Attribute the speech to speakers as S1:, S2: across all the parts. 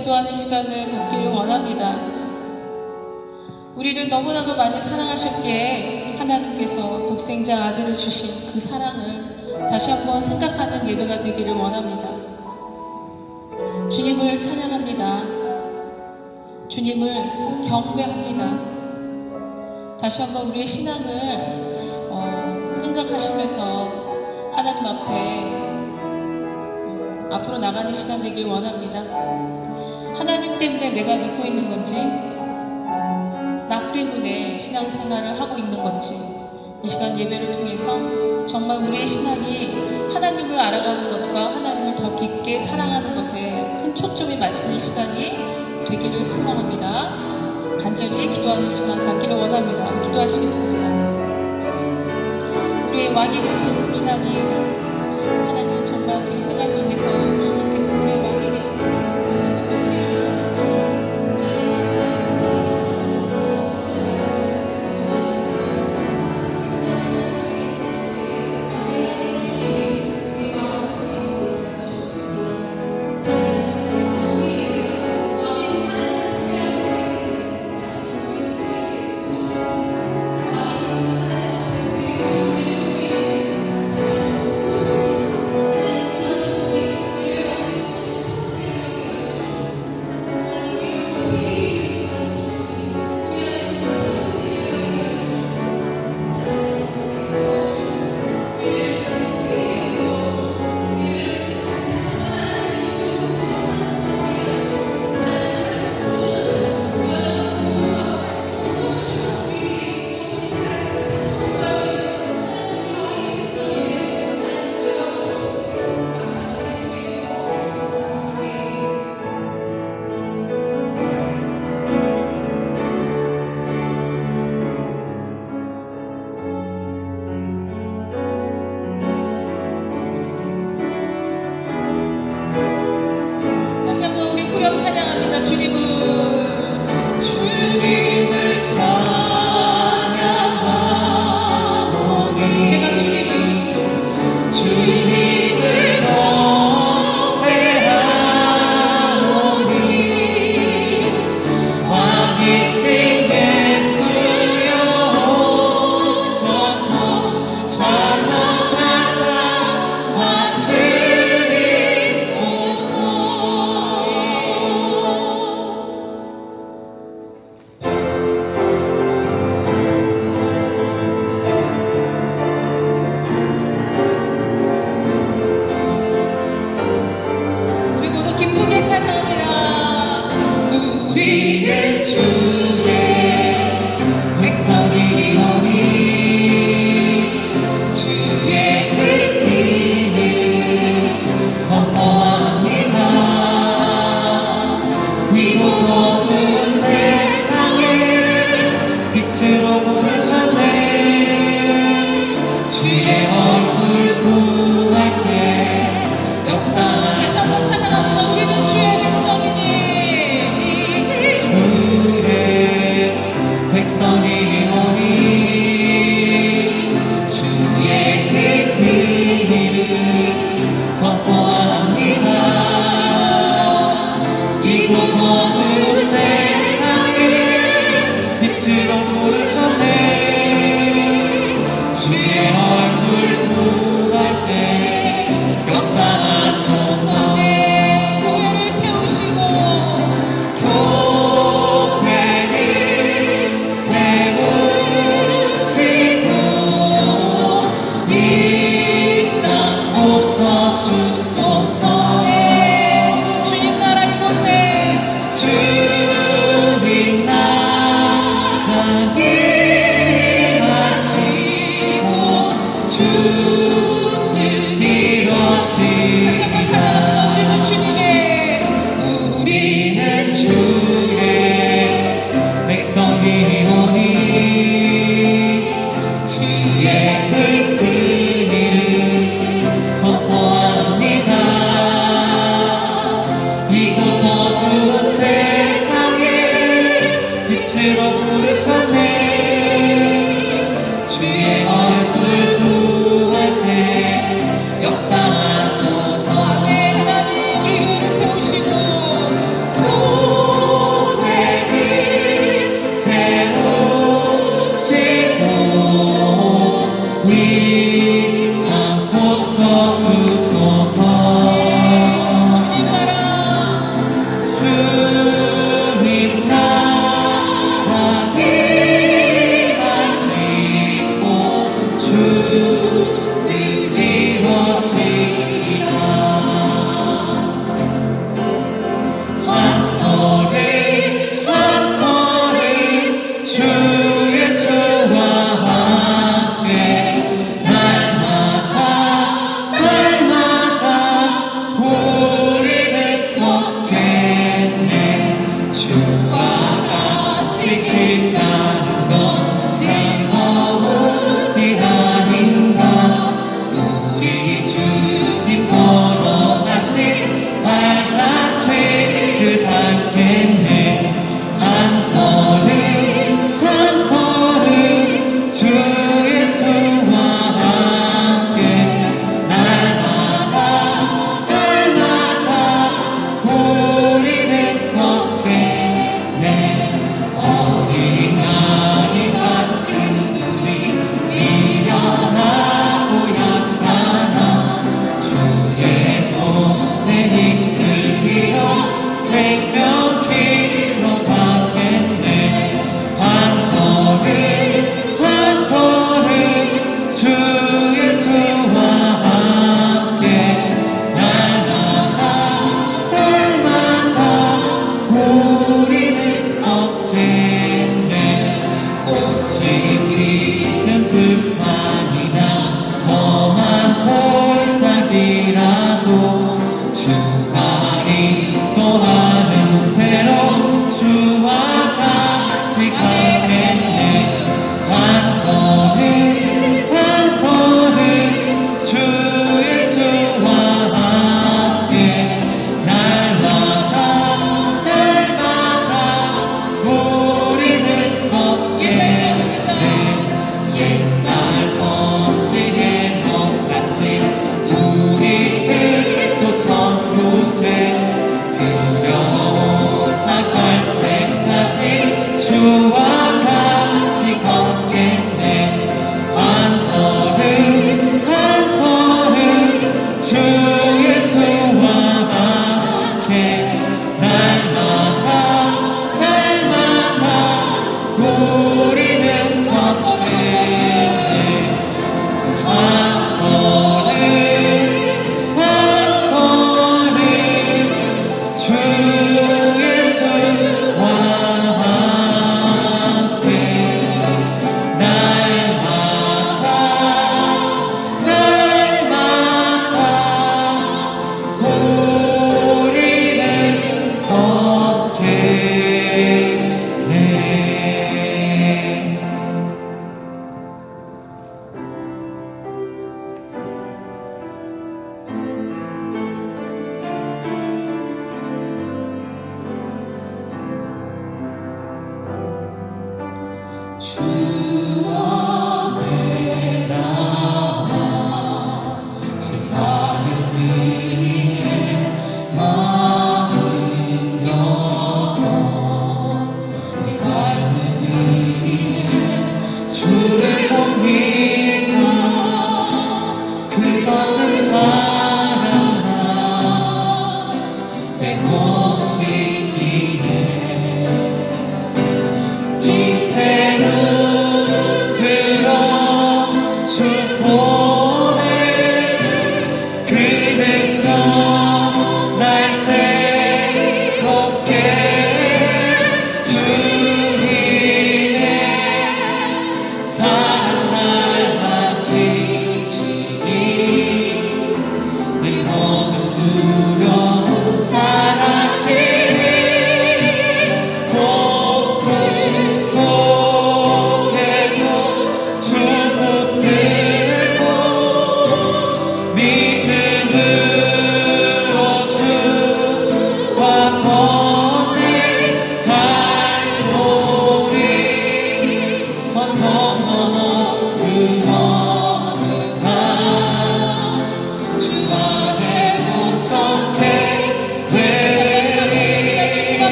S1: 기도하는 시간을 갖기를 원합니다. 우리를 너무나도 많이 사랑하셨기에 하나님께서 독생자 아들을 주신 그 사랑을 다시 한번 생각하는 예배가 되기를 원합니다. 주님을 찬양합니다. 주님을 경배합니다. 다시 한번 우리의 신앙을 생각하시면서 하나님 앞에 앞으로 나가는 시간 되길 원합니다. 하나님 때문에 내가 믿고 있는 건지, 나 때문에 신앙생활을 하고 있는 건지, 이 시간 예배를 통해서 정말 우리의 신앙이 하나님을 알아가는 것과 하나님을 더 깊게 사랑하는 것에 큰 초점이 맞추는 시간이 되기를 소망합니다. 간절히 기도하는 시간 갖기를 원합니다. 기도하시겠습니다. 우리의 왕이 되신 하나님 정말 우리 생활 속에서 주님께서 우리의 왕이 되시는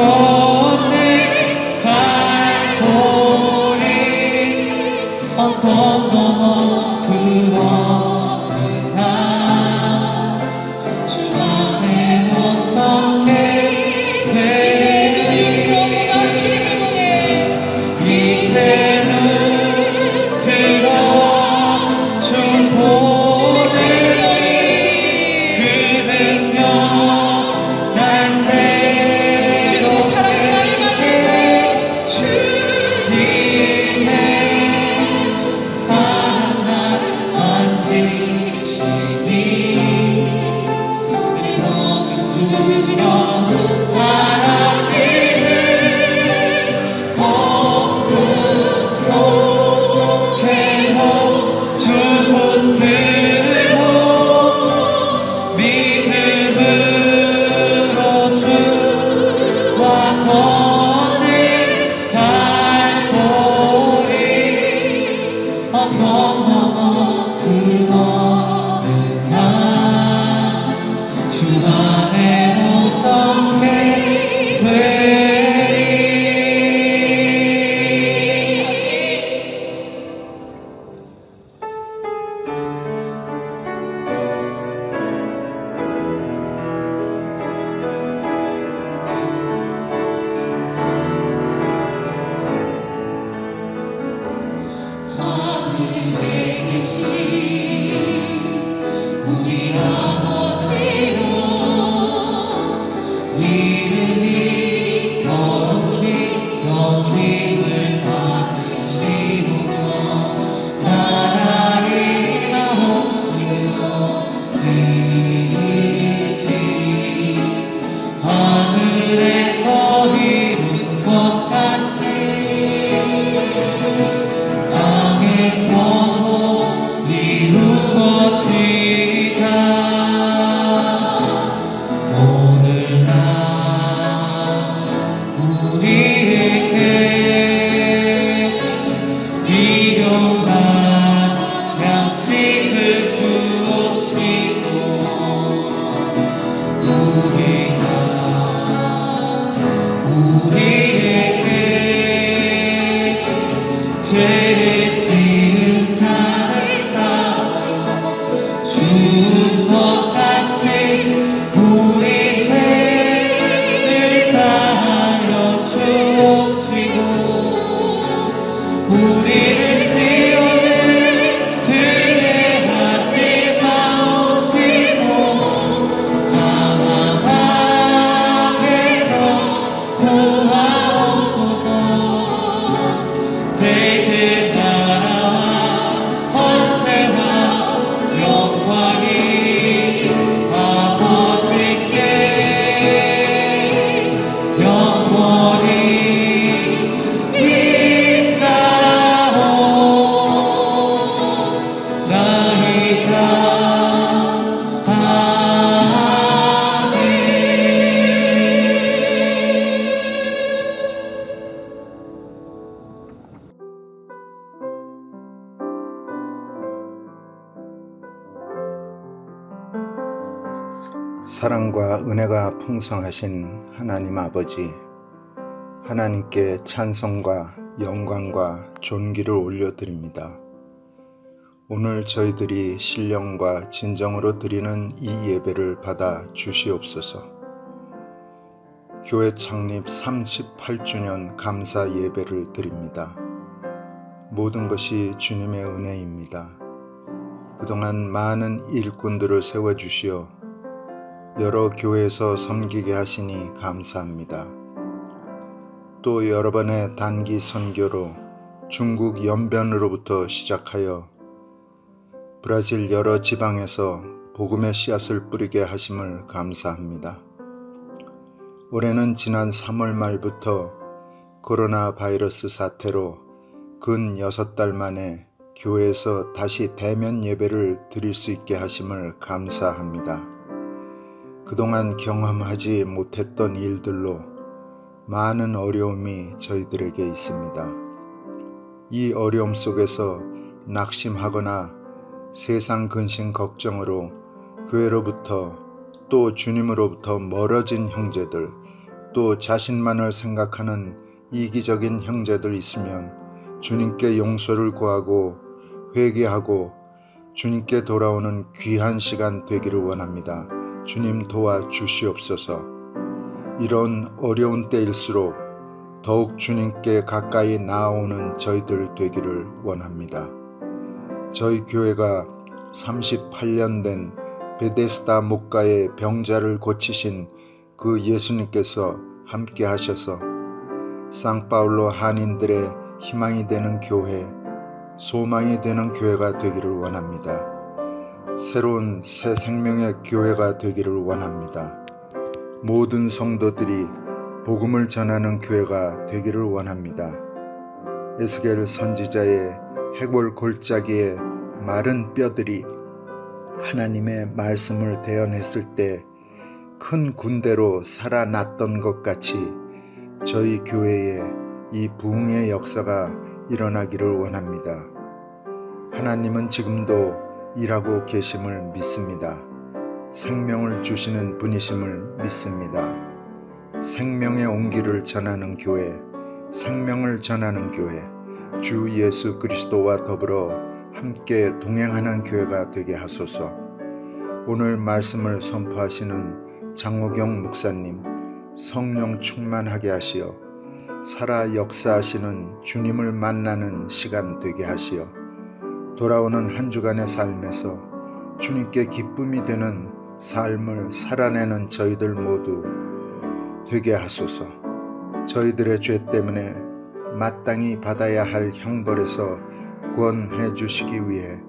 S2: 건네 갈보리 언덕 넘어 그 어느 날 주 안에 온전케 이제는 들어 주 보내리 그 능력 날
S1: 주님의 사랑이 나를 만지고
S2: 주님의 사랑 날 만지시니 내 모든 두려움 사라지네 어둠 속에도 주 붙들고 믿음으로 주와 건네 갈보리 언덕 넘어 그 어느 날 주 안에 온전케 되리. 하늘에 계신 우리 아버지로 이름이 거룩히 여김을 받으시오며 나라를 나옵시며 그릇이 하늘에서 이룬 것 같이 땅에서도 이루어지다. 오늘날 우리에게 일용할 양식을 주옵시고 우리에게 죄를 지은 자를 사하여 준 것 같이 우리 죄를 사하여 주옵시고 우리를 시험에 들게 하지 마옵시고 다만 악에서 구하옵소서. 내게 나라와 권세와 영광이 아버지께 영원히 있사옵나이다. 아멘.
S3: 사랑과 은혜가 풍성하신 하나님 아버지, 하나님께 찬송과 영광과 존귀를 올려드립니다. 오늘 저희들이 신령과 진정으로 드리는 이 예배를 받아 주시옵소서. 교회 창립 38주년 감사 예배를 드립니다. 모든 것이 주님의 은혜입니다. 그동안 많은 일꾼들을 세워주시어 여러 교회에서 섬기게 하시니 감사합니다. 또 여러 번의 단기 선교로 중국 연변으로부터 시작하여 브라질 여러 지방에서 복음의 씨앗을 뿌리게 하심을 감사합니다. 올해는 지난 3월 말부터 코로나 바이러스 사태로 근 6달 만에 교회에서 다시 대면 예배를 드릴 수 있게 하심을 감사합니다. 그동안 경험하지 못했던 일들로 많은 어려움이 저희들에게 있습니다. 이 어려움 속에서 낙심하거나 세상 근심 걱정으로 교회로부터 또 주님으로부터 멀어진 형제들, 또 자신만을 생각하는 이기적인 형제들 있으면 주님께 용서를 구하고 회개하고 주님께 돌아오는 귀한 시간 되기를 원합니다. 주님 도와주시옵소서. 이런 어려운 때일수록 더욱 주님께 가까이 나아오는 저희들 되기를 원합니다. 저희 교회가 38년 된 베데스다 목가의 병자를 고치신 그 예수님께서 함께 하셔서 상파울로 한인들의 희망이 되는 교회, 소망이 되는 교회가 되기를 원합니다. 새로운 새 생명의 교회가 되기를 원합니다. 모든 성도들이 복음을 전하는 교회가 되기를 원합니다. 에스겔 선지자의 해골 골짜기에 마른 뼈들이 하나님의 말씀을 대언했을 때 큰 군대로 살아났던 것 같이 저희 교회에 이 부흥의 역사가 일어나기를 원합니다. 하나님은 지금도 일하고 계심을 믿습니다. 생명을 주시는 분이심을 믿습니다. 생명의 온기를 전하는 교회, 생명을 전하는 교회, 주 예수 그리스도와 더불어 함께 동행하는 교회가 되게 하소서. 오늘 말씀을 선포하시는 장호경 목사님, 성령 충만하게 하시어 살아 역사하시는 주님을 만나는 시간 되게 하시어 돌아오는 한 주간의 삶에서 주님께 기쁨이 되는 삶을 살아내는 저희들 모두 되게 하소서. 저희들의 죄 때문에 마땅히 받아야 할 형벌에서 구원해 주시기 위해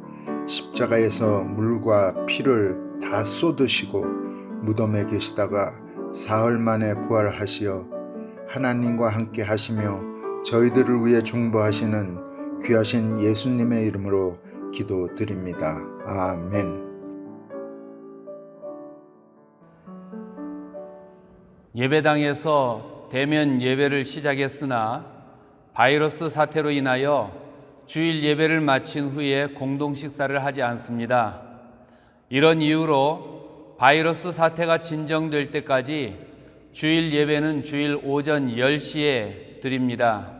S3: 십자가에서 물과 피를 다 쏟으시고 무덤에 계시다가 사흘 만에 부활하시어 하나님과 함께 하시며 저희들을 위해 중보하시는 귀하신 예수님의 이름으로 기도드립니다. 아멘.
S4: 예배당에서 대면 예배를 시작했으나 바이러스 사태로 인하여 주일 예배를 마친 후에 공동 식사를 하지 않습니다. 이런 이유로 바이러스 사태가 진정될 때까지 주일 예배는 주일 오전 10시에 드립니다.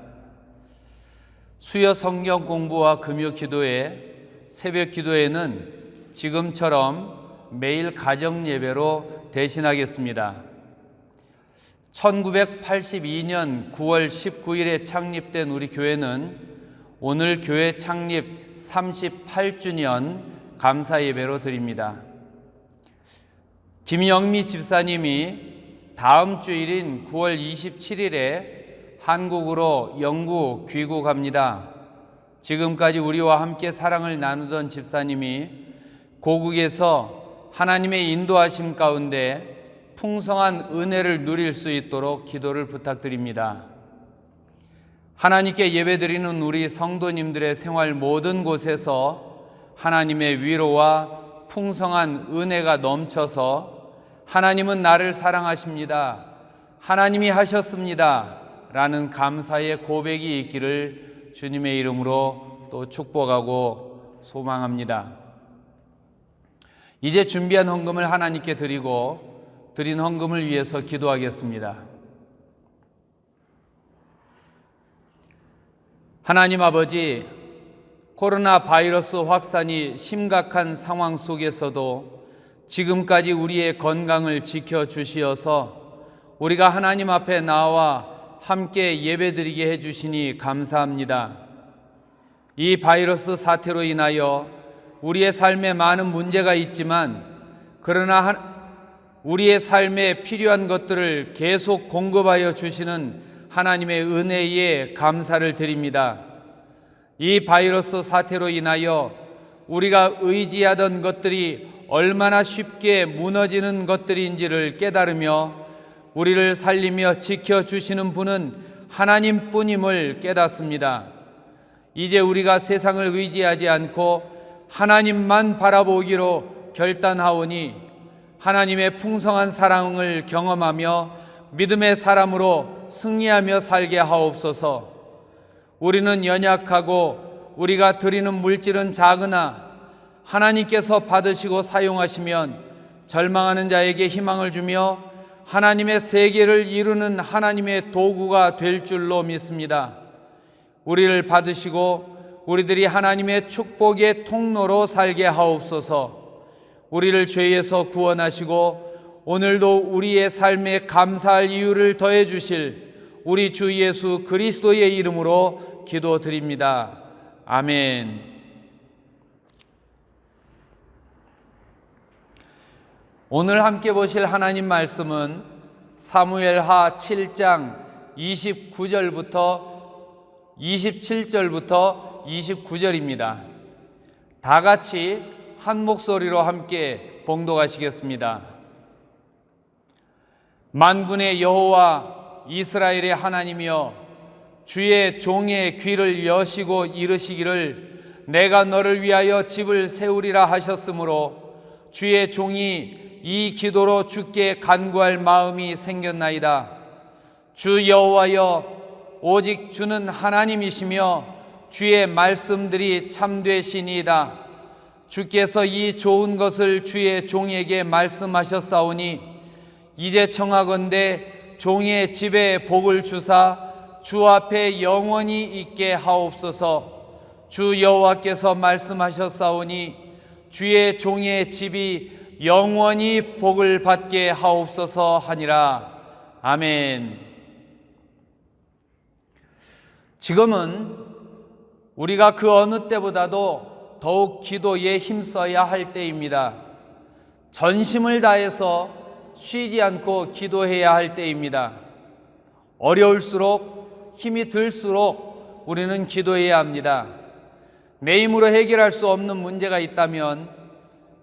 S4: 수요 성경 공부와 금요 기도회, 새벽 기도회는 지금처럼 매일 가정 예배로 대신하겠습니다. 1982년 9월 19일에 창립된 우리 교회는 오늘 교회 창립 38주년 감사 예배로 드립니다. 김영미 집사님이 다음 주일인 9월 27일에 한국으로 영구 귀국합니다. 지금까지 우리와 함께 사랑을 나누던 집사님이 고국에서 하나님의 인도하심 가운데 풍성한 은혜를 누릴 수 있도록 기도를 부탁드립니다. 하나님께 예배드리는 우리 성도님들의 생활 모든 곳에서 하나님의 위로와 풍성한 은혜가 넘쳐서 하나님은 나를 사랑하십니다. 하나님이 하셨습니다. 라는 감사의 고백이 있기를 주님의 이름으로 또 축복하고 소망합니다. 이제 준비한 헌금을 하나님께 드리고 드린 헌금을 위해서 기도하겠습니다. 하나님 아버지, 코로나 바이러스 확산이 심각한 상황 속에서도 지금까지 우리의 건강을 지켜주시어서 우리가 하나님 앞에 나와 함께 예배드리게 해주시니 감사합니다. 이 바이러스 사태로 인하여 우리의 삶에 많은 문제가 있지만 그러나 우리의 삶에 필요한 것들을 계속 공급하여 주시는 하나님의 은혜에 감사를 드립니다. 이 바이러스 사태로 인하여 우리가 의지하던 것들이 얼마나 쉽게 무너지는 것들인지를 깨달으며 우리를 살리며 지켜주시는 분은 하나님뿐임을 깨닫습니다. 이제 우리가 세상을 의지하지 않고 하나님만 바라보기로 결단하오니 하나님의 풍성한 사랑을 경험하며 믿음의 사람으로 승리하며 살게 하옵소서. 우리는 연약하고 우리가 드리는 물질은 작으나 하나님께서 받으시고 사용하시면 절망하는 자에게 희망을 주며 하나님의 세계를 이루는 하나님의 도구가 될 줄로 믿습니다. 우리를 받으시고 우리들이 하나님의 축복의 통로로 살게 하옵소서. 우리를 죄에서 구원하시고 오늘도 우리의 삶에 감사할 이유를 더해 주실 우리 주 예수 그리스도의 이름으로 기도드립니다. 아멘. 오늘 함께 보실 하나님 말씀은 사무엘하 7장 29절부터 27절부터 29절입니다. 다 같이 한 목소리로 함께 봉독하시겠습니다. 만군의 여호와 이스라엘의 하나님이여, 주의 종의 귀를 여시고 이르시기를 내가 너를 위하여 집을 세우리라 하셨으므로 주의 종이 이 기도로 주께 간구할 마음이 생겼나이다. 주 여호와여, 오직 주는 하나님이시며 주의 말씀들이 참되시니이다. 주께서 이 좋은 것을 주의 종에게 말씀하셨사오니 이제 청하건대 종의 집에 복을 주사 주 앞에 영원히 있게 하옵소서. 주 여호와께서 말씀하셨사오니 주의 종의 집이 영원히 복을 받게 하옵소서 하니라. 아멘. 지금은 우리가 그 어느 때보다도 더욱 기도에 힘써야 할 때입니다. 전심을 다해서 쉬지 않고 기도해야 할 때입니다. 어려울수록 힘이 들수록 우리는 기도해야 합니다. 내 힘으로 해결할 수 없는 문제가 있다면,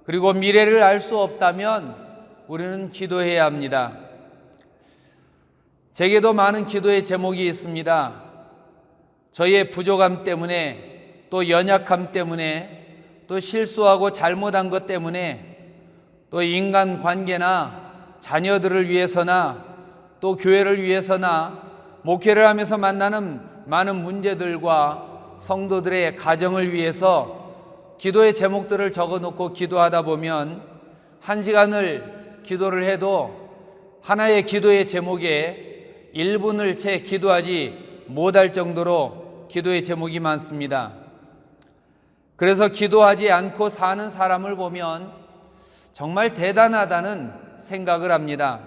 S4: 그리고 미래를 알 수 없다면 우리는 기도해야 합니다. 제게도 많은 기도의 제목이 있습니다. 저희의 부족함 때문에, 또 연약함 때문에, 또 실수하고 잘못한 것 때문에, 또 인간 관계나 자녀들을 위해서나, 또 교회를 위해서나, 목회를 하면서 만나는 많은 문제들과 성도들의 가정을 위해서 기도의 제목들을 적어놓고 기도하다 보면 한 시간을 기도를 해도 하나의 기도의 제목에 1분을 채 기도하지 못할 정도로 기도의 제목이 많습니다. 그래서 기도하지 않고 사는 사람을 보면 정말 대단하다는 생각을 합니다.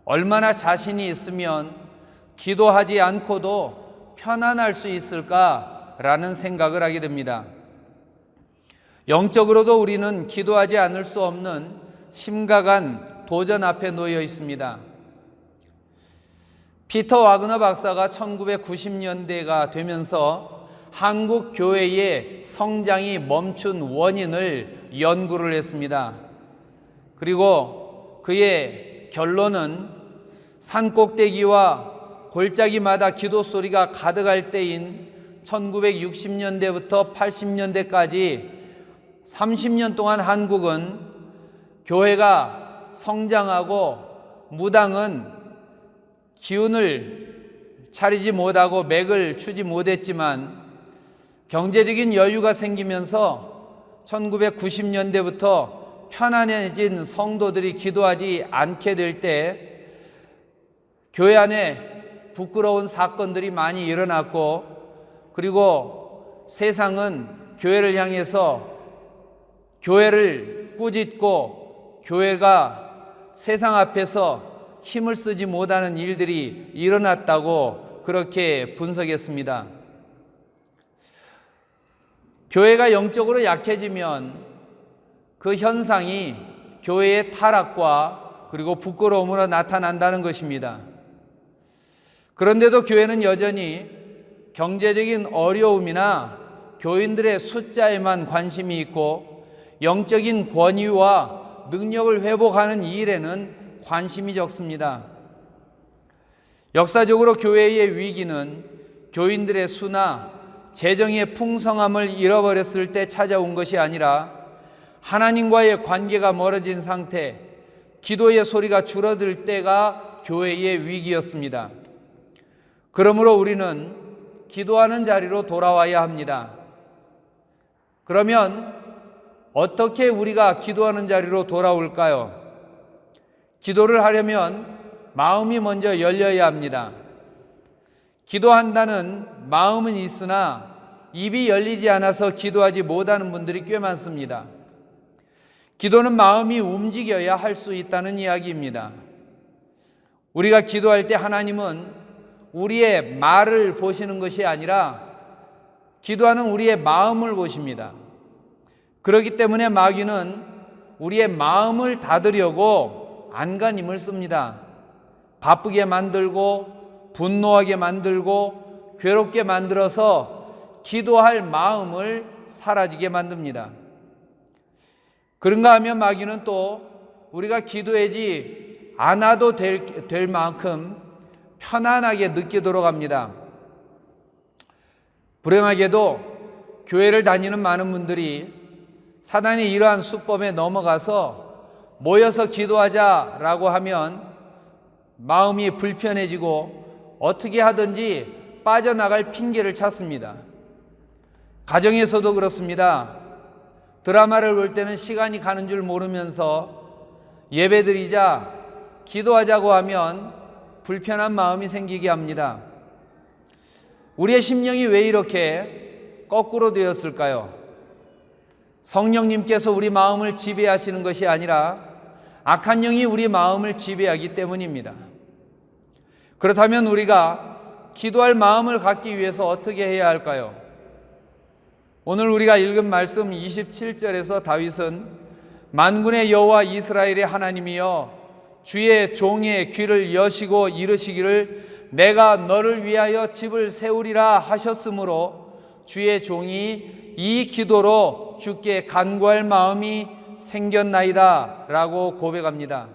S4: 얼마나 자신이 있으면 기도하지 않고도 편안할 수 있을까라는 생각을 하게 됩니다. 영적으로도 우리는 기도하지 않을 수 없는 심각한 도전 앞에 놓여 있습니다. 피터 와그너 박사가 1990년대가 되면서 한국 교회의 성장이 멈춘 원인을 연구를 했습니다. 그리고 그의 결론은 산꼭대기와 골짜기마다 기도 소리가 가득할 때인 1960년대부터 80년대까지 30년 동안 한국은 교회가 성장하고 무당은 기운을 차리지 못하고 맥을 추지 못했지만 경제적인 여유가 생기면서 1990년대부터 편안해진 성도들이 기도하지 않게 될 때 교회 안에 부끄러운 사건들이 많이 일어났고, 그리고 세상은 교회를 향해서 교회를 꾸짖고 교회가 세상 앞에서 힘을 쓰지 못하는 일들이 일어났다고 그렇게 분석했습니다. 교회가 영적으로 약해지면 그 현상이 교회의 타락과 그리고 부끄러움으로 나타난다는 것입니다. 그런데도 교회는 여전히 경제적인 어려움이나 교인들의 숫자에만 관심이 있고 영적인 권위와 능력을 회복하는 일에는 관심이 적습니다. 역사적으로 교회의 위기는 교인들의 수나 재정의 풍성함을 잃어버렸을 때 찾아온 것이 아니라 하나님과의 관계가 멀어진 상태, 기도의 소리가 줄어들 때가 교회의 위기였습니다. 그러므로 우리는 기도하는 자리로 돌아와야 합니다. 그러면 어떻게 우리가 기도하는 자리로 돌아올까요? 기도를 하려면 마음이 먼저 열려야 합니다. 기도한다는 마음은 있으나 입이 열리지 않아서 기도하지 못하는 분들이 꽤 많습니다. 기도는 마음이 움직여야 할 수 있다는 이야기입니다. 우리가 기도할 때 하나님은 우리의 말을 보시는 것이 아니라 기도하는 우리의 마음을 보십니다. 그렇기 때문에 마귀는 우리의 마음을 닫으려고 안간힘을 씁니다. 바쁘게 만들고 분노하게 만들고 괴롭게 만들어서 기도할 마음을 사라지게 만듭니다. 그런가 하면 마귀는 또 우리가 기도하지 않아도 될 만큼 편안하게 느끼도록 합니다. 불행하게도 교회를 다니는 많은 분들이 사단이 이러한 수법에 넘어가서 모여서 기도하자라고 하면 마음이 불편해지고 어떻게 하든지 빠져나갈 핑계를 찾습니다. 가정에서도 그렇습니다. 드라마를 볼 때는 시간이 가는 줄 모르면서 예배드리자 기도하자고 하면 불편한 마음이 생기게 합니다. 우리의 심령이 왜 이렇게 거꾸로 되었을까요? 성령님께서 우리 마음을 지배하시는 것이 아니라 악한 영이 우리 마음을 지배하기 때문입니다. 그렇다면 우리가 기도할 마음을 갖기 위해서 어떻게 해야 할까요? 오늘 우리가 읽은 말씀 27절에서 다윗은 만군의 여호와 이스라엘의 하나님이여 주의 종의 귀를 여시고 이르시기를 내가 너를 위하여 집을 세우리라 하셨으므로 주의 종이 이 기도로 주께 간구할 마음이 생겼나이다 라고 고백합니다.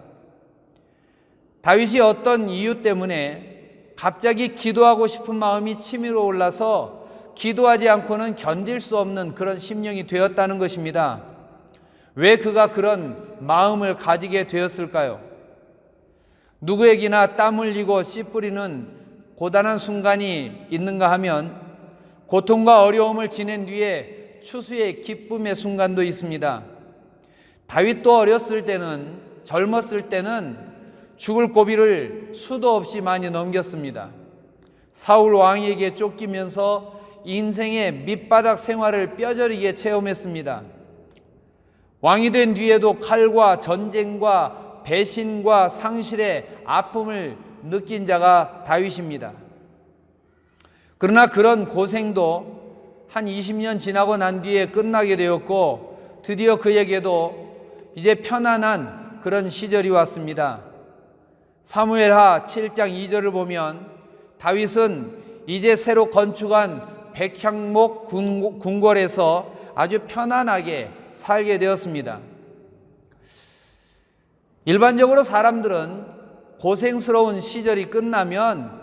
S4: 다윗이 어떤 이유 때문에 갑자기 기도하고 싶은 마음이 치밀어 올라서 기도하지 않고는 견딜 수 없는 그런 심령이 되었다는 것입니다. 왜 그가 그런 마음을 가지게 되었을까요? 누구에게나 땀 흘리고 씨 뿌리는 고단한 순간이 있는가 하면 고통과 어려움을 지낸 뒤에 추수의 기쁨의 순간도 있습니다. 다윗도 어렸을 때는, 젊었을 때는 죽을 고비를 수도 없이 많이 넘겼습니다. 사울 왕에게 쫓기면서 인생의 밑바닥 생활을 뼈저리게 체험했습니다. 왕이 된 뒤에도 칼과 전쟁과 배신과 상실의 아픔을 느낀 자가 다윗입니다. 그러나 그런 고생도 한 20년 지나고 난 뒤에 끝나게 되었고 드디어 그에게도 이제 편안한 그런 시절이 왔습니다. 사무엘하 7장 2절을 보면 다윗은 이제 새로 건축한 백향목 궁궐에서 아주 편안하게 살게 되었습니다. 일반적으로 사람들은 고생스러운 시절이 끝나면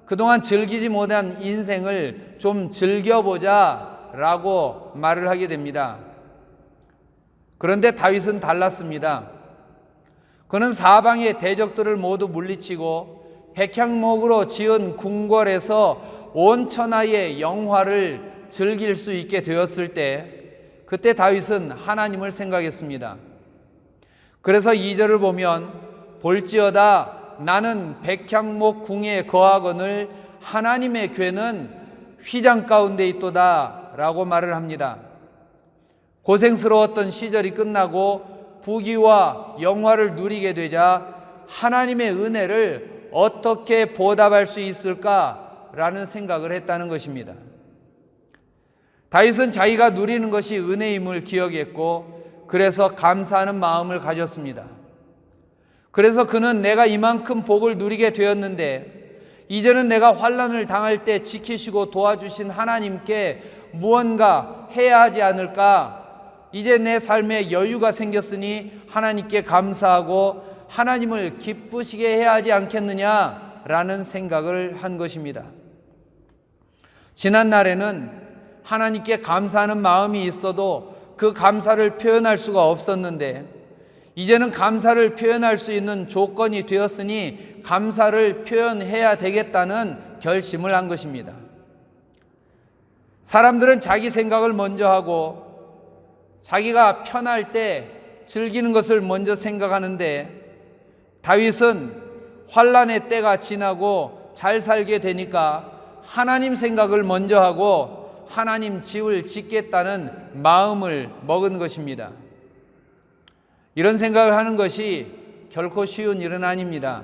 S4: 그동안 즐기지 못한 인생을 좀 즐겨보자 라고 말을 하게 됩니다. 그런데 다윗은 달랐습니다. 그는 사방의 대적들을 모두 물리치고 백향목으로 지은 궁궐에서 온 천하의 영화를 즐길 수 있게 되었을 때 그때 다윗은 하나님을 생각했습니다. 그래서 2절을 보면 볼지어다 나는 백향목 궁에 거하거늘 하나님의 궤는 휘장 가운데 있도다 라고 말을 합니다. 고생스러웠던 시절이 끝나고 부귀와 영화를 누리게 되자 하나님의 은혜를 어떻게 보답할 수 있을까라는 생각을 했다는 것입니다. 다윗은 자기가 누리는 것이 은혜임을 기억했고 그래서 감사하는 마음을 가졌습니다. 그래서 그는 내가 이만큼 복을 누리게 되었는데 이제는 내가 환난을 당할 때 지키시고 도와주신 하나님께 무언가 해야 하지 않을까? 이제 내 삶에 여유가 생겼으니 하나님께 감사하고 하나님을 기쁘시게 해야 하지 않겠느냐라는 생각을 한 것입니다. 지난 날에는 하나님께 감사하는 마음이 있어도 그 감사를 표현할 수가 없었는데 이제는 감사를 표현할 수 있는 조건이 되었으니 감사를 표현해야 되겠다는 결심을 한 것입니다. 사람들은 자기 생각을 먼저 하고 자기가 편할 때 즐기는 것을 먼저 생각하는데 다윗은 환난의 때가 지나고 잘 살게 되니까 하나님 생각을 먼저 하고 하나님 집을 짓겠다는 마음을 먹은 것입니다. 이런 생각을 하는 것이 결코 쉬운 일은 아닙니다.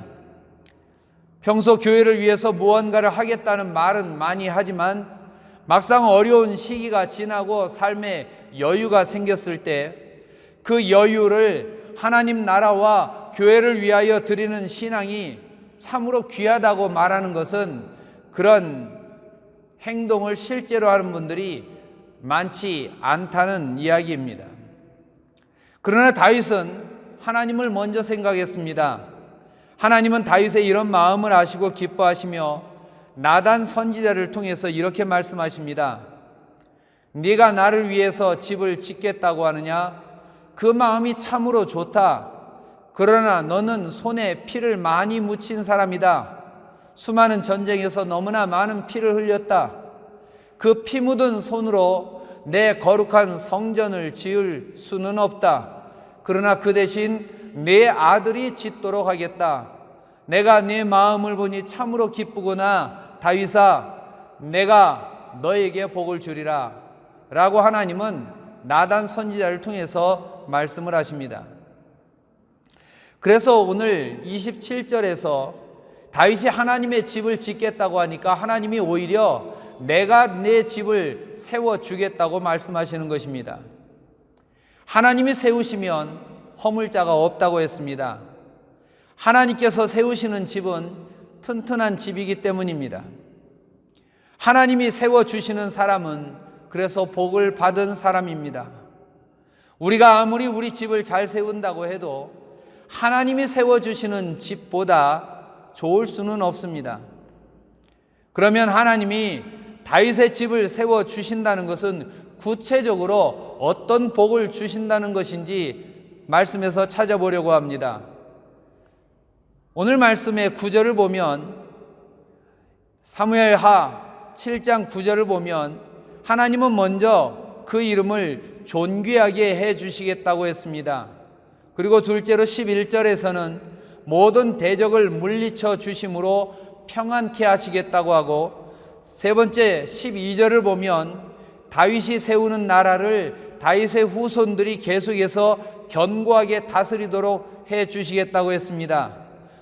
S4: 평소 교회를 위해서 무언가를 하겠다는 말은 많이 하지만 막상 어려운 시기가 지나고 삶에 여유가 생겼을 때 그 여유를 하나님 나라와 교회를 위하여 드리는 신앙이 참으로 귀하다고 말하는 것은 그런 행동을 실제로 하는 분들이 많지 않다는 이야기입니다. 그러나 다윗은 하나님을 먼저 생각했습니다. 하나님은 다윗의 이런 마음을 아시고 기뻐하시며 나단 선지자를 통해서 이렇게 말씀하십니다. 네가 나를 위해서 집을 짓겠다고 하느냐? 그 마음이 참으로 좋다. 그러나 너는 손에 피를 많이 묻힌 사람이다. 수많은 전쟁에서 너무나 많은 피를 흘렸다. 그 피 묻은 손으로 내 거룩한 성전을 지을 수는 없다. 그러나 그 대신 내 아들이 짓도록 하겠다. 내가 네 마음을 보니 참으로 기쁘구나. 다윗아, 내가 너에게 복을 주리라. 라고 하나님은 나단 선지자를 통해서 말씀을 하십니다. 그래서 오늘 27절에서 다윗이 하나님의 집을 짓겠다고 하니까 하나님이 오히려 내가 내 집을 세워주겠다고 말씀하시는 것입니다. 하나님이 세우시면 허물 자가 없다고 했습니다. 하나님께서 세우시는 집은 튼튼한 집이기 때문입니다. 하나님이 세워주시는 사람은 그래서 복을 받은 사람입니다. 우리가 아무리 우리 집을 잘 세운다고 해도 하나님이 세워주시는 집보다 좋을 수는 없습니다. 그러면 하나님이 다윗의 집을 세워주신다는 것은 구체적으로 어떤 복을 주신다는 것인지 말씀에서 찾아보려고 합니다. 오늘 말씀의 9절을 보면 사무엘하 7장 9절을 보면 하나님은 먼저 그 이름을 존귀하게 해 주시겠다고 했습니다. 그리고 둘째로 11절에서는 모든 대적을 물리쳐 주심으로 평안케 하시겠다고 하고 세 번째 12절을 보면 다윗이 세우는 나라를 다윗의 후손들이 계속해서 견고하게 다스리도록 해 주시겠다고 했습니다.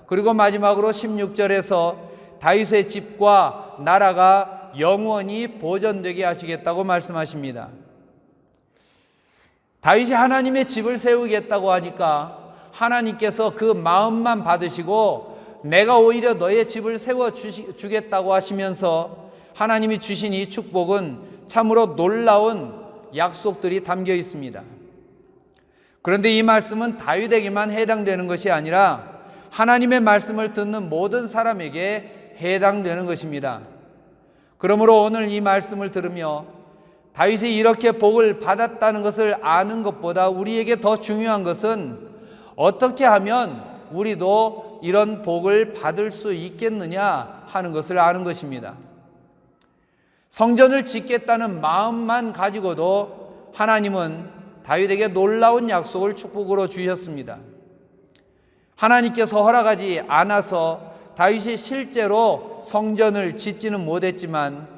S4: 그리고 마지막으로 16절에서 다윗의 집과 나라가 영원히 보존되게 하시겠다고 말씀하십니다. 다윗이 하나님의 집을 세우겠다고 하니까 하나님께서 그 마음만 받으시고 내가 오히려 너의 집을 세워주겠다고 하시면서 하나님이 주신 이 축복은 참으로 놀라운 약속들이 담겨 있습니다. 그런데 이 말씀은 다윗에게만 해당되는 것이 아니라 하나님의 말씀을 듣는 모든 사람에게 해당되는 것입니다. 그러므로 오늘 이 말씀을 들으며 다윗이 이렇게 복을 받았다는 것을 아는 것보다 우리에게 더 중요한 것은 어떻게 하면 우리도 이런 복을 받을 수 있겠느냐 하는 것을 아는 것입니다. 성전을 짓겠다는 마음만 가지고도 하나님은 다윗에게 놀라운 약속을 축복으로 주셨습니다. 하나님께서 허락하지 않아서 다윗이 실제로 성전을 짓지는 못했지만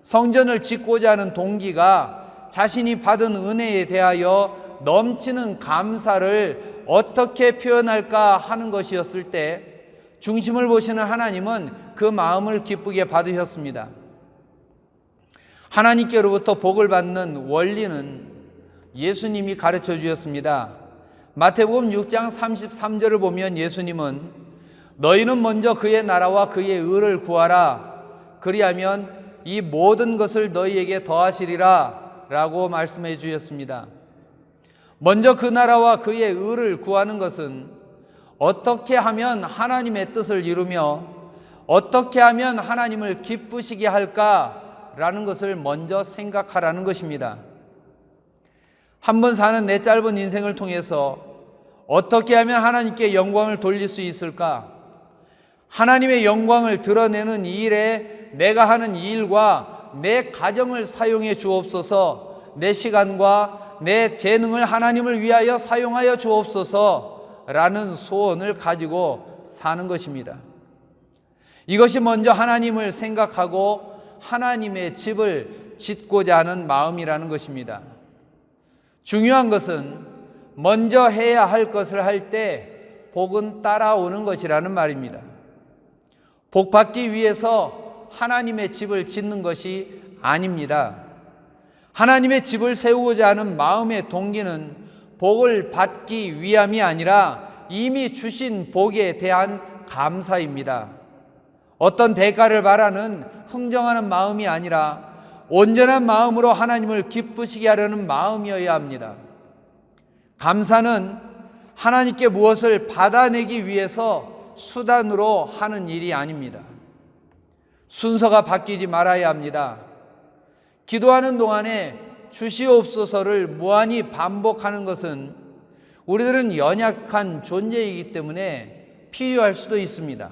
S4: 성전을 짓고자 하는 동기가 자신이 받은 은혜에 대하여 넘치는 감사를 어떻게 표현할까 하는 것이었을 때 중심을 보시는 하나님은 그 마음을 기쁘게 받으셨습니다. 하나님께로부터 복을 받는 원리는 예수님이 가르쳐 주셨습니다. 마태복음 6장 33절을 보면 예수님은 너희는 먼저 그의 나라와 그의 의를 구하라. 그리하면 이 모든 것을 너희에게 더하시리라 라고 말씀해 주셨습니다. 먼저 그 나라와 그의 의를 구하는 것은 어떻게 하면 하나님의 뜻을 이루며 어떻게 하면 하나님을 기쁘시게 할까라는 것을 먼저 생각하라는 것입니다. 한 번 사는 내 짧은 인생을 통해서 어떻게 하면 하나님께 영광을 돌릴 수 있을까? 하나님의 영광을 드러내는 이 일에 내가 하는 이 일과 내 가정을 사용해 주옵소서, 내 시간과 내 재능을 하나님을 위하여 사용하여 주옵소서 라는 소원을 가지고 사는 것입니다. 이것이 먼저 하나님을 생각하고 하나님의 집을 짓고자 하는 마음이라는 것입니다. 중요한 것은 먼저 해야 할 것을 할 때 복은 따라오는 것이라는 말입니다. 복 받기 위해서 하나님의 집을 짓는 것이 아닙니다. 하나님의 집을 세우고자 하는 마음의 동기는 복을 받기 위함이 아니라 이미 주신 복에 대한 감사입니다. 어떤 대가를 바라는 흥정하는 마음이 아니라 온전한 마음으로 하나님을 기쁘시게 하려는 마음이어야 합니다. 감사는 하나님께 무엇을 받아내기 위해서 수단으로 하는 일이 아닙니다. 순서가 바뀌지 말아야 합니다. 기도하는 동안에 주시옵소서를 무한히 반복하는 것은 우리들은 연약한 존재이기 때문에 필요할 수도 있습니다.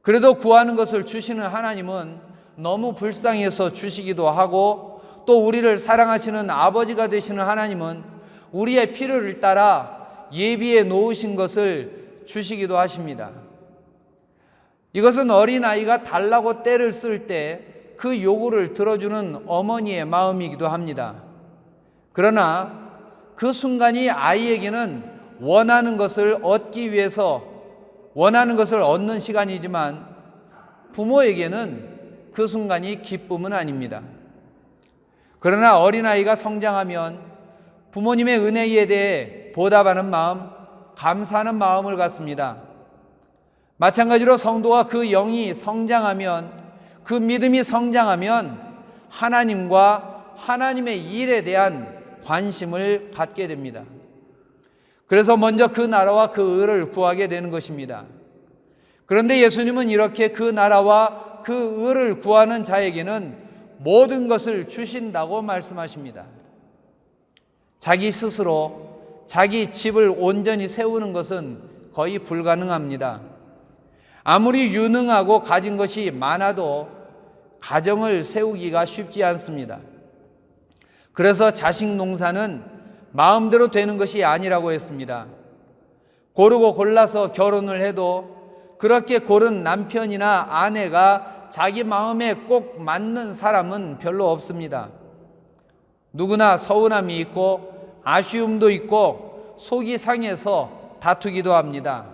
S4: 그래도 구하는 것을 주시는 하나님은 너무 불쌍해서 주시기도 하고, 또 우리를 사랑하시는 아버지가 되시는 하나님은 우리의 필요를 따라 예비해 놓으신 것을 주시기도 하십니다. 이것은 어린아이가 달라고 떼를 쓸 때 그 요구를 들어주는 어머니의 마음이기도 합니다. 그러나 그 순간이 아이에게는 원하는 것을 얻기 위해서 원하는 것을 얻는 시간이지만 부모에게는 그 순간이 기쁨은 아닙니다. 그러나 어린아이가 성장하면 부모님의 은혜에 대해 보답하는 마음, 감사하는 마음을 갖습니다. 마찬가지로 성도가 그 영이 성장하면, 그 믿음이 성장하면 하나님과 하나님의 일에 대한 관심을 갖게 됩니다. 그래서 먼저 그 나라와 그 의를 구하게 되는 것입니다. 그런데 예수님은 이렇게 그 나라와 그 의를 구하는 자에게는 모든 것을 주신다고 말씀하십니다. 자기 스스로 자기 집을 온전히 세우는 것은 거의 불가능합니다. 아무리 유능하고 가진 것이 많아도 가정을 세우기가 쉽지 않습니다. 그래서 자식 농사는 마음대로 되는 것이 아니라고 했습니다. 고르고 골라서 결혼을 해도 그렇게 고른 남편이나 아내가 자기 마음에 꼭 맞는 사람은 별로 없습니다. 누구나 서운함이 있고 아쉬움도 있고 속이 상해서 다투기도 합니다.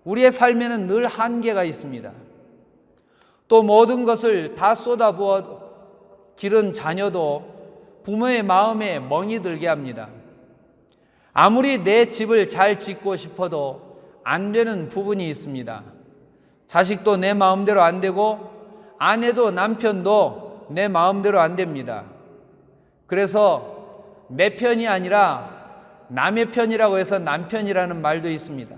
S4: 우리의 삶에는 늘 한계가 있습니다. 또 모든 것을 다 쏟아부어 기른 자녀도 부모의 마음에 멍이 들게 합니다. 아무리 내 집을 잘 짓고 싶어도 안 되는 부분이 있습니다. 자식도 내 마음대로 안 되고 아내도 남편도 내 마음대로 안 됩니다. 그래서 내 편이 아니라 남의 편이라고 해서 남편이라는 말도 있습니다.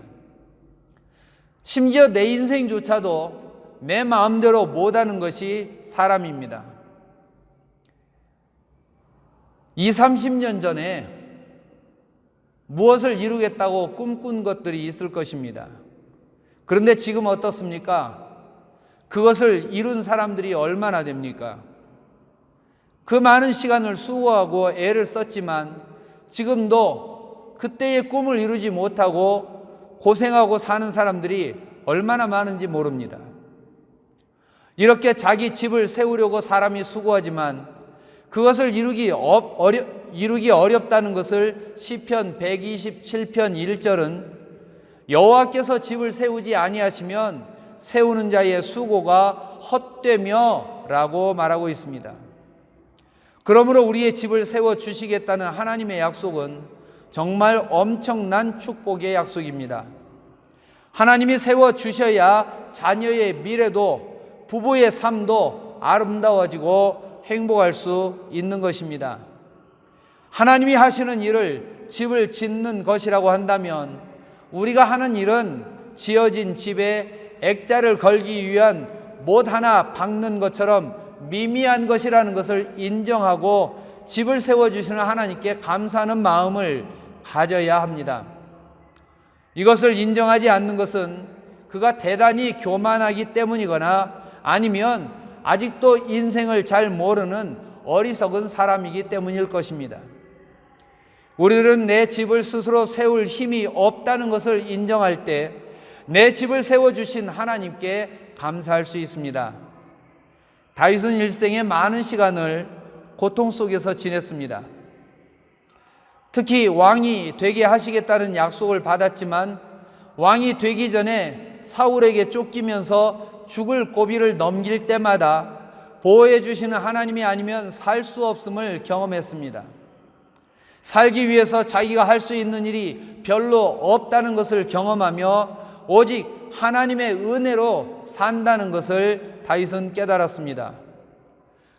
S4: 심지어 내 인생조차도 내 마음대로 못하는 것이 사람입니다. 20-30년 전에 무엇을 이루겠다고 꿈꾼 것들이 있을 것입니다. 그런데 지금 어떻습니까? 그것을 이룬 사람들이 얼마나 됩니까? 그 많은 시간을 수고하고 애를 썼지만 지금도 그때의 꿈을 이루지 못하고 고생하고 사는 사람들이 얼마나 많은지 모릅니다. 이렇게 자기 집을 세우려고 사람이 수고하지만 그것을 이루기 어렵다는 것을 시편 127편 1절은 여호와께서 집을 세우지 아니하시면 세우는 자의 수고가 헛되며 라고 말하고 있습니다. 그러므로 우리의 집을 세워주시겠다는 하나님의 약속은 정말 엄청난 축복의 약속입니다. 하나님이 세워주셔야 자녀의 미래도 부부의 삶도 아름다워지고 행복할 수 있는 것입니다. 하나님이 하시는 일을 집을 짓는 것이라고 한다면 우리가 하는 일은 지어진 집에 액자를 걸기 위한 못 하나 박는 것처럼 미미한 것이라는 것을 인정하고 집을 세워주시는 하나님께 감사하는 마음을 가져야 합니다. 이것을 인정하지 않는 것은 그가 대단히 교만하기 때문이거나 아니면 아직도 인생을 잘 모르는 어리석은 사람이기 때문일 것입니다. 우리들은 내 집을 스스로 세울 힘이 없다는 것을 인정할 때 내 집을 세워주신 하나님께 감사할 수 있습니다. 다윗은 일생의 많은 시간을 고통 속에서 지냈습니다. 특히 왕이 되게 하시겠다는 약속을 받았지만 왕이 되기 전에 사울에게 쫓기면서 죽을 고비를 넘길 때마다 보호해 주시는 하나님이 아니면 살 수 없음을 경험했습니다. 살기 위해서 자기가 할 수 있는 일이 별로 없다는 것을 경험하며 오직 하나님의 은혜로 산다는 것을 다윗은 깨달았습니다.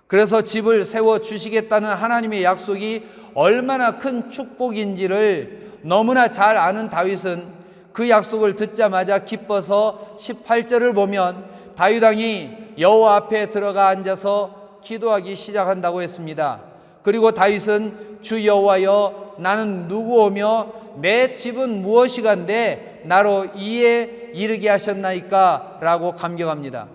S4: 그래서 집을 세워 주시겠다는 하나님의 약속이 얼마나 큰 축복인지를 너무나 잘 아는 다윗은 그 약속을 듣자마자 기뻐서 18절을 보면 다윗 왕이 여호와 앞에 들어가 앉아서 기도하기 시작한다고 했습니다. 그리고 다윗은 주 여호와여 나는 누구오며 내 집은 무엇이간데 나로 이에 이르게 하셨나이까 라고 감격합니다.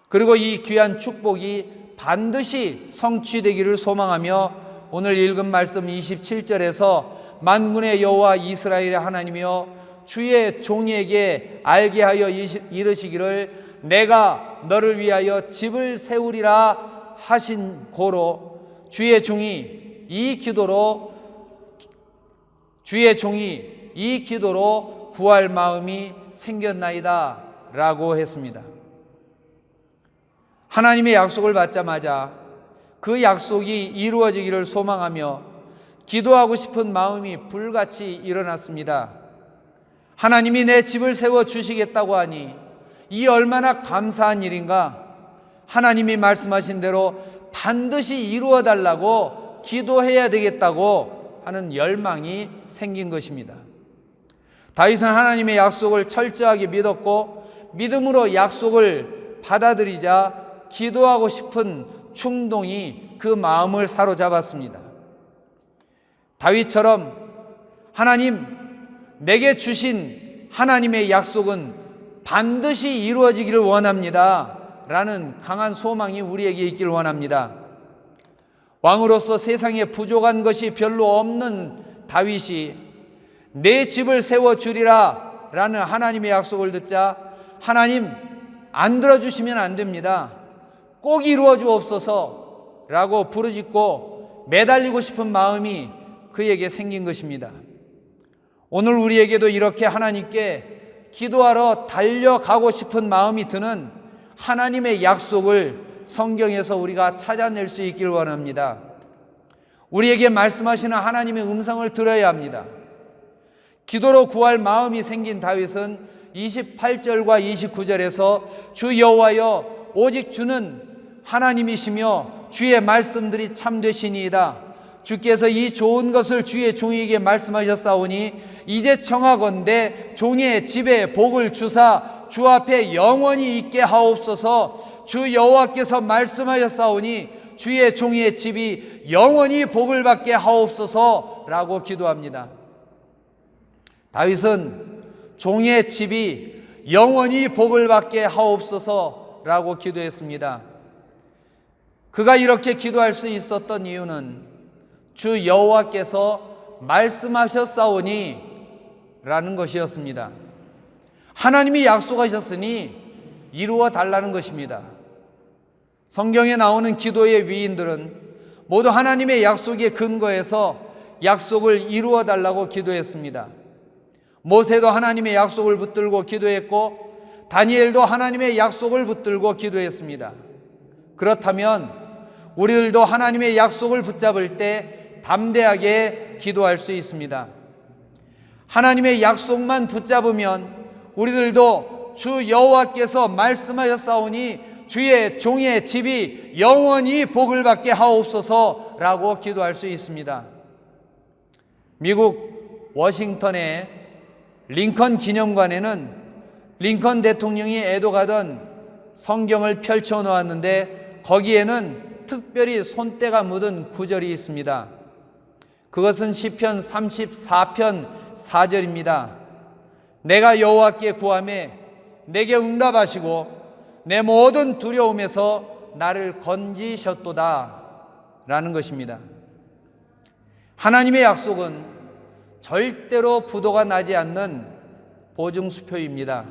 S4: 그리고 이 귀한 축복이 반드시 성취되기를 소망하며 오늘 읽은 말씀 27절에서 만군의 여호와 이스라엘의 하나님이여 주의 종에게 알게 하여 이르시기를 내가 너를 위하여 집을 세우리라 하신 고로 주의 종이 이 기도로 구할 마음이 생겼나이다 라고 했습니다. 하나님의 약속을 받자마자 그 약속이 이루어지기를 소망하며 기도하고 싶은 마음이 불같이 일어났습니다. 하나님이 내 집을 세워 주시겠다고 하니 이 얼마나 감사한 일인가. 하나님이 말씀하신 대로 반드시 이루어 달라고 기도해야 되겠다고 하는 열망이 생긴 것입니다. 다윗은 하나님의 약속을 철저하게 믿었고 믿음으로 약속을 받아들이자 기도하고 싶은 충동이 그 마음을 사로잡았습니다. 다윗처럼 하나님, 내게 주신 하나님의 약속은 반드시 이루어지기를 원합니다 라는 강한 소망이 우리에게 있기를 원합니다. 왕으로서 세상에 부족한 것이 별로 없는 다윗이 내 집을 세워주리라 라는 하나님의 약속을 듣자 하나님, 안 들어주시면 안 됩니다. 꼭 이루어 주옵소서 라고 부르짖고 매달리고 싶은 마음이 그에게 생긴 것입니다. 오늘 우리에게도 이렇게 하나님께 기도하러 달려가고 싶은 마음이 드는 하나님의 약속을 성경에서 우리가 찾아낼 수 있길 원합니다. 우리에게 말씀하시는 하나님의 음성을 들어야 합니다. 기도로 구할 마음이 생긴 다윗은 28절과 29절에서 주 여호와여 오직 주는 하나님이시며 주의 말씀들이 참되시니이다. 주께서 이 좋은 것을 주의 종에게 말씀하셨사오니 이제 청하건대 종의 집에 복을 주사 주 앞에 영원히 있게 하옵소서. 주 여호와께서 말씀하셨사오니 주의 종의 집이 영원히 복을 받게 하옵소서 라고 기도합니다. 다윗은 종의 집이 영원히 복을 받게 하옵소서 라고 기도했습니다. 그가 이렇게 기도할 수 있었던 이유는 주 여호와께서 말씀하셨사오니 라는 것이었습니다. 하나님이 약속하셨으니 이루어 달라는 것입니다. 성경에 나오는 기도의 위인들은 모두 하나님의 약속에 근거해서 약속을 이루어 달라고 기도했습니다. 모세도 하나님의 약속을 붙들고 기도했고 다니엘도 하나님의 약속을 붙들고 기도했습니다. 그렇다면 우리들도 하나님의 약속을 붙잡을 때 담대하게 기도할 수 있습니다. 하나님의 약속만 붙잡으면 우리들도 주 여호와께서 말씀하셨사오니 주의 종의 집이 영원히 복을 받게 하옵소서라고 기도할 수 있습니다. 미국 워싱턴의 링컨 기념관에는 링컨 대통령이 애도가던 성경을 펼쳐 놓았는데 거기에는 특별히 손때가 묻은 구절이 있습니다. 그것은 시편 34편 4절입니다. 내가 여호와께 구하매 내게 응답하시고 내 모든 두려움에서 나를 건지셨도다 라는 것입니다. 하나님의 약속은 절대로 부도가 나지 않는 보증수표입니다.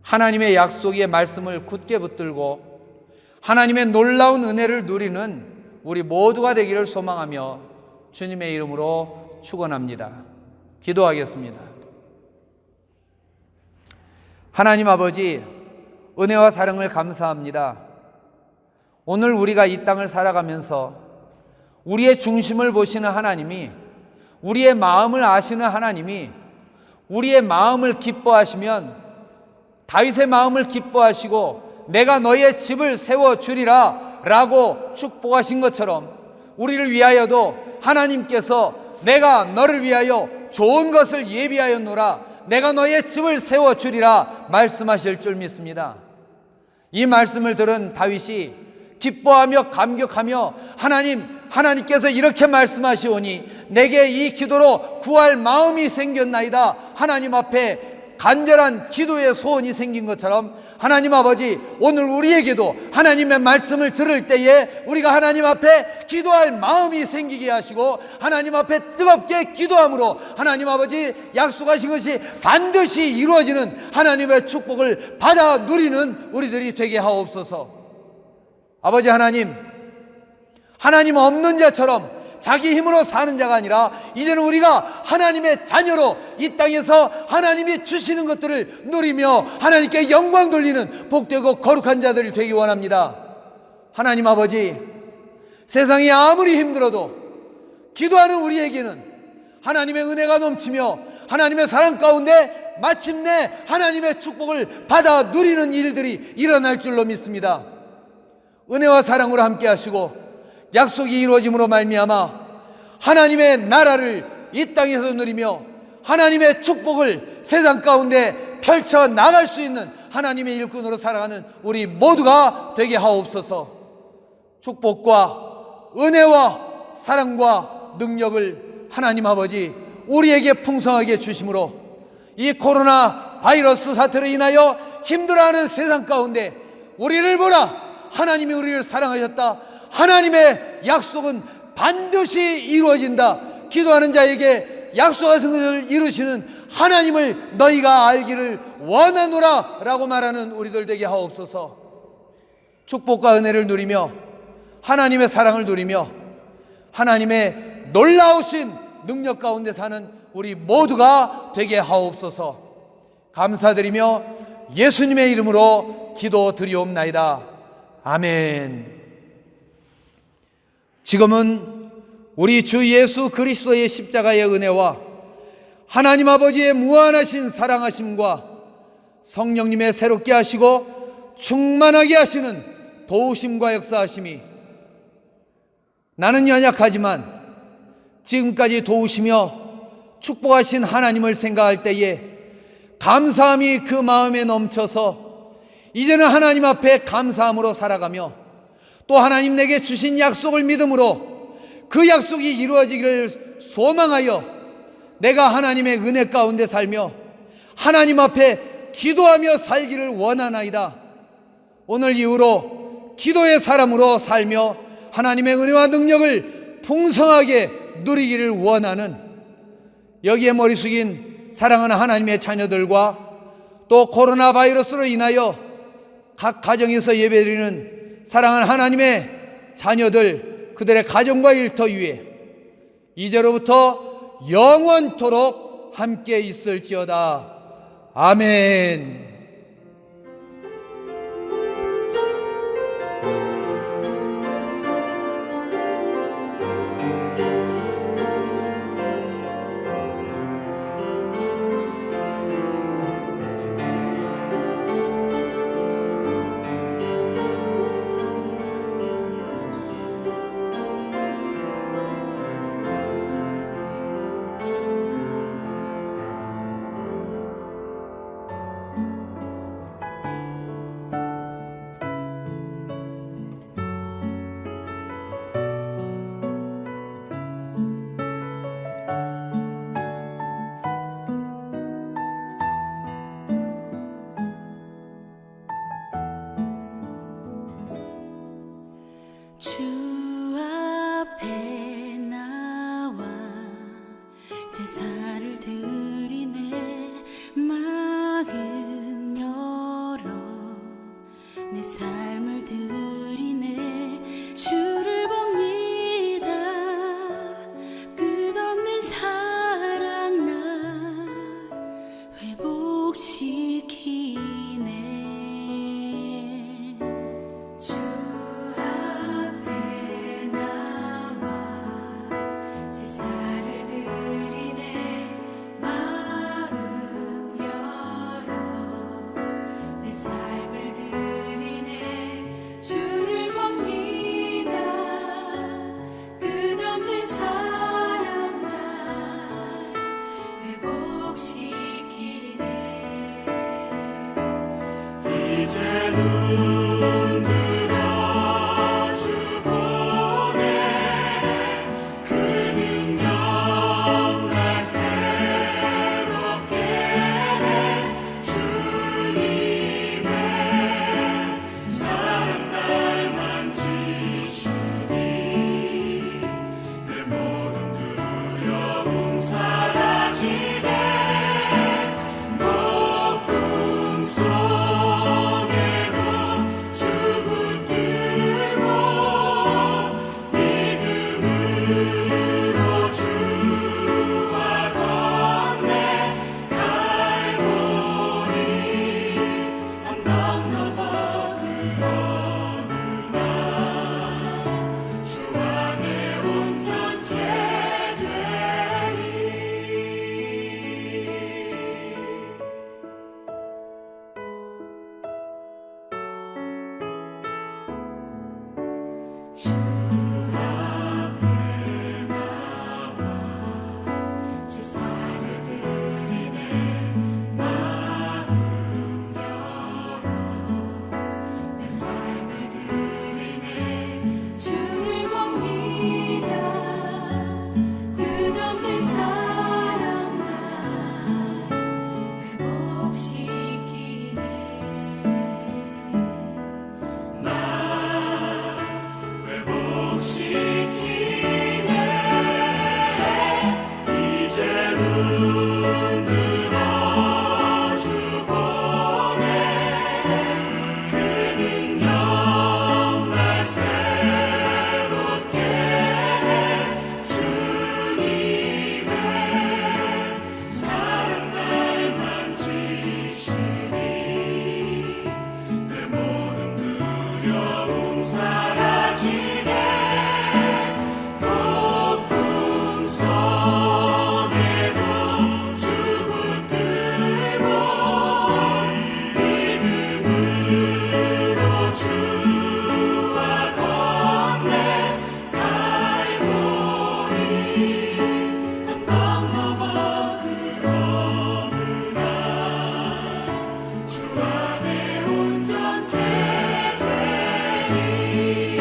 S4: 하나님의 약속의 말씀을 굳게 붙들고 하나님의 놀라운 은혜를 누리는 우리 모두가 되기를 소망하며 주님의 이름으로 축원합니다. 기도하겠습니다. 하나님 아버지, 은혜와 사랑을 감사합니다. 오늘 우리가 이 땅을 살아가면서 우리의 중심을 보시는 하나님이, 우리의 마음을 아시는 하나님이 우리의 마음을 기뻐하시면 다윗의 마음을 기뻐하시고 내가 너의 집을 세워주리라 라고 축복하신 것처럼 우리를 위하여도 하나님께서 내가 너를 위하여 좋은 것을 예비하였노라, 내가 너의 집을 세워주리라 말씀하실 줄 믿습니다. 이 말씀을 들은 다윗이 기뻐하며 감격하며 하나님께서 이렇게 말씀하시오니 내게 이 기도로 구할 마음이 생겼나이다, 하나님 앞에 간절한 기도의 소원이 생긴 것처럼 하나님 아버지, 오늘 우리에게도 하나님의 말씀을 들을 때에 우리가 하나님 앞에 기도할 마음이 생기게 하시고 하나님 앞에 뜨겁게 기도함으로 하나님 아버지 약속하신 것이 반드시 이루어지는 하나님의 축복을 받아 누리는 우리들이 되게 하옵소서. 아버지 하나님 없는 자처럼 자기 힘으로 사는 자가 아니라 이제는 우리가 하나님의 자녀로 이 땅에서 하나님이 주시는 것들을 누리며 하나님께 영광 돌리는 복되고 거룩한 자들이 되기 원합니다. 하나님 아버지, 세상이 아무리 힘들어도 기도하는 우리에게는 하나님의 은혜가 넘치며 하나님의 사랑 가운데 마침내 하나님의 축복을 받아 누리는 일들이 일어날 줄로 믿습니다. 은혜와 사랑으로 함께 하시고 약속이 이루어짐으로 말미암아 하나님의 나라를 이 땅에서 누리며 하나님의 축복을 세상 가운데 펼쳐 나갈 수 있는 하나님의 일꾼으로 살아가는 우리 모두가 되게 하옵소서. 축복과 은혜와 사랑과 능력을 하나님 아버지 우리에게 풍성하게 주심으로 이 코로나 바이러스 사태로 인하여 힘들어하는 세상 가운데 우리를 보라, 하나님이 우리를 사랑하셨다, 하나님의 약속은 반드시 이루어진다, 기도하는 자에게 약속하신 것을 이루시는 하나님을 너희가 알기를 원하노라 라고 말하는 우리들 되게 하옵소서. 축복과 은혜를 누리며 하나님의 사랑을 누리며 하나님의 놀라우신 능력 가운데 사는 우리 모두가 되게 하옵소서. 감사드리며 예수님의 이름으로 기도드리옵나이다. 아멘. 지금은 우리 주 예수 그리스도의 십자가의 은혜와 하나님 아버지의 무한하신 사랑하심과 성령님의 새롭게 하시고 충만하게 하시는 도우심과 역사하심이 나는 연약하지만 지금까지 도우시며 축복하신 하나님을 생각할 때에 감사함이 그 마음에 넘쳐서 이제는 하나님 앞에 감사함으로 살아가며 또 하나님 내게 주신 약속을 믿음으로 그 약속이 이루어지기를 소망하여 내가 하나님의 은혜 가운데 살며 하나님 앞에 기도하며 살기를 원하나이다. 오늘 이후로 기도의 사람으로 살며 하나님의 은혜와 능력을 풍성하게 누리기를 원하는 여기에 머리 숙인 사랑하는 하나님의 자녀들과 또 코로나 바이러스로 인하여 각 가정에서 예배드리는 사랑하는 하나님의 자녀들, 그들의 가정과 일터 위에 이제로부터 영원토록 함께 있을지어다. 아멘.
S5: 주 앞에 나 주 앞에 나와 제사를 드리네. 마음 열어 내 삶을 드리네. 주를 봅니다. 끝없는 사랑 날 회복시키네. 회복시키네. 이제는 들어주보네. 그 능력 날 새롭게 해. 주님의 사랑 날 만지시니 내 모든 두려움 사라지네. 높은 섬에도 주 붙들고 믿음으로 주와 건네. 갈보리 언덕 넘어 그 어느 날 주 안에 온전케 되리.